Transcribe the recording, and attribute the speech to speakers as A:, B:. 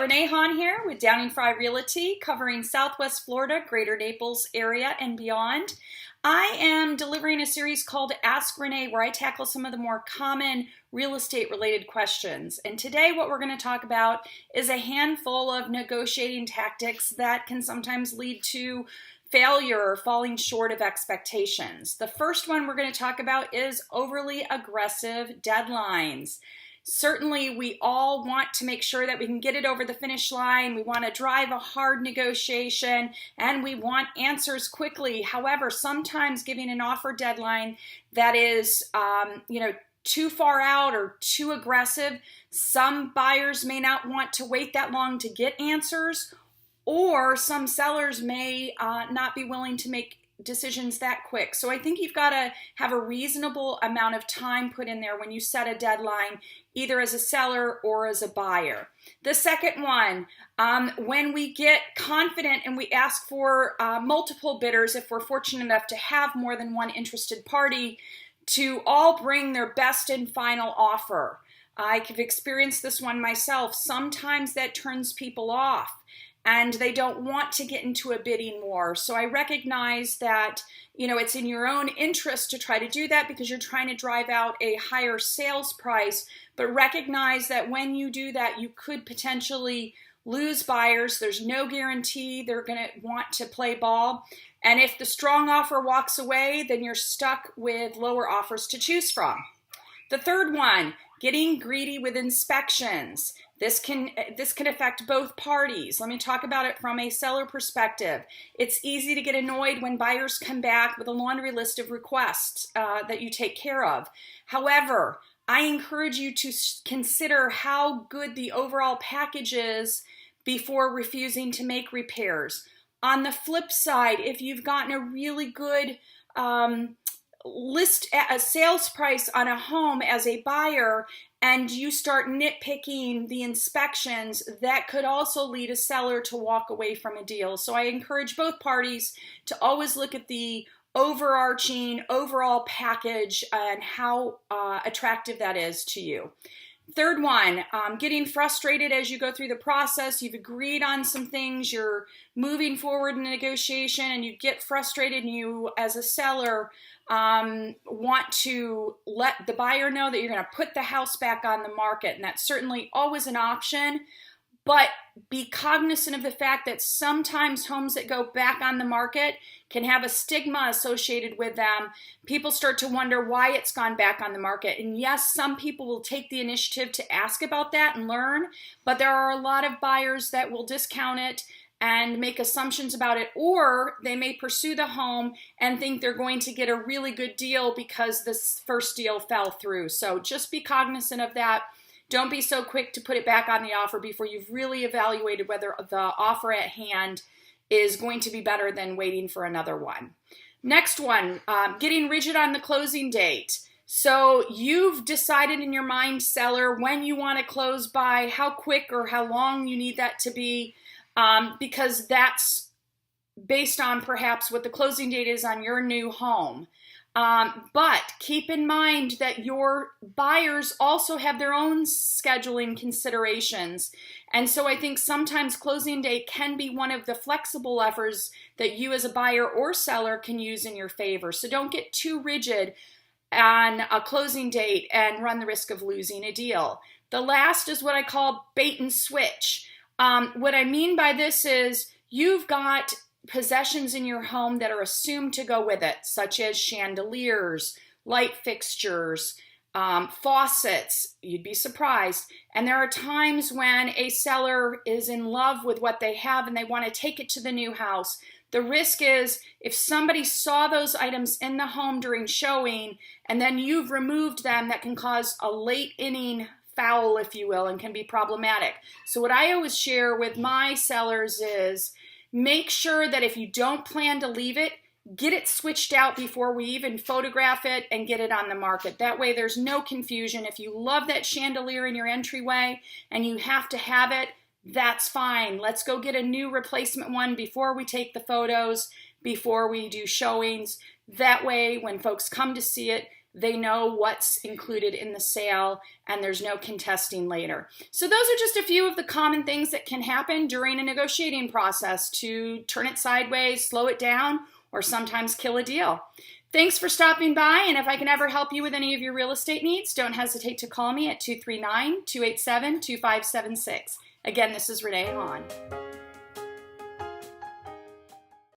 A: Renee Hahn here with Downing-Frye Realty, covering Southwest Florida, Greater Naples area, and beyond. I am delivering a series called Ask Renee, where I tackle some of the more common real estate related questions. And today what we're going to talk about is a handful of negotiating tactics that can sometimes lead to failure or falling short of expectations. The first one we're going to talk about is overly aggressive deadlines. Certainly, we all want to make sure that we can get it over the finish line. We want to drive a hard negotiation and we want answers quickly. However, sometimes giving an offer deadline that is, too far out or too aggressive, some buyers may not want to wait that long to get answers, or some sellers may not be willing to make decisions that quick. So I think you've got to have a reasonable amount of time put in there when you set a deadline, either as a seller or as a buyer. The second one, when we get confident and we ask for multiple bidders, if we're fortunate enough to have more than one interested party, to all bring their best and final offer. I've experienced this one myself. Sometimes that turns people off, and they don't want to get into a bidding war. So I recognize that, it's in your own interest to try to do that because you're trying to drive out a higher sales price, but recognize that when you do that, you could potentially lose buyers. There's no guarantee they're going to want to play ball. And if the strong offer walks away, then you're stuck with lower offers to choose from. The third one, getting greedy with inspections. This can affect both parties. Let me talk about it from a seller perspective. It's easy to get annoyed when buyers come back with a laundry list of requests that you take care of. However, I encourage you to consider how good the overall package is before refusing to make repairs. On the flip side, if you've gotten a really good list a sales price on a home as a buyer and you start nitpicking the inspections, that could also lead a seller to walk away from a deal. So I encourage both parties to always look at the overarching overall package and how attractive that is to you. Third one, getting frustrated as you go through the process. You've agreed on some things, you're moving forward in a negotiation, and you get frustrated, and you, as a seller, want to let the buyer know that you're going to put the house back on the market, and that's certainly always an option. But be cognizant of the fact that sometimes homes that go back on the market can have a stigma associated with them. People start to wonder why it's gone back on the market. And yes, some people will take the initiative to ask about that and learn, but there are a lot of buyers that will discount it and make assumptions about it, or they may pursue the home and think they're going to get a really good deal because this first deal fell through. So just be cognizant of that. Don't be so quick to put it back on the offer before you've really evaluated whether the offer at hand is going to be better than waiting for another one. Next one, getting rigid on the closing date. So you've decided in your mind, seller, when you want to close by, how quick or how long you need that to be, because that's based on perhaps what the closing date is on your new home. But keep in mind that your buyers also have their own scheduling considerations. And so I think sometimes closing date can be one of the flexible levers that you as a buyer or seller can use in your favor. So don't get too rigid on a closing date and run the risk of losing a deal. The last is what I call bait and switch. What I mean by this is you've got possessions in your home that are assumed to go with it, such as chandeliers, light fixtures, faucets. You'd be surprised. And there are times when a seller is in love with what they have and they want to take it to the new house. The risk is if somebody saw those items in the home during showing and then you've removed them, that can cause a late inning foul, if you will, and can be problematic. So what I always share with my sellers is make sure that if you don't plan to leave it, get it switched out before we even photograph it and get it on the market. That way there's no confusion. If you love that chandelier in your entryway and you have to have it, that's fine. Let's go get a new replacement one before we take the photos, before we do showings. That way when folks come to see it, they know what's included in the sale, and there's no contesting later. So those are just a few of the common things that can happen during a negotiating process to turn it sideways, slow it down, or sometimes kill a deal. Thanks for stopping by, and if I can ever help you with any of your real estate needs, don't hesitate to call me at 239-287-2576. Again, this is Renee Hahn.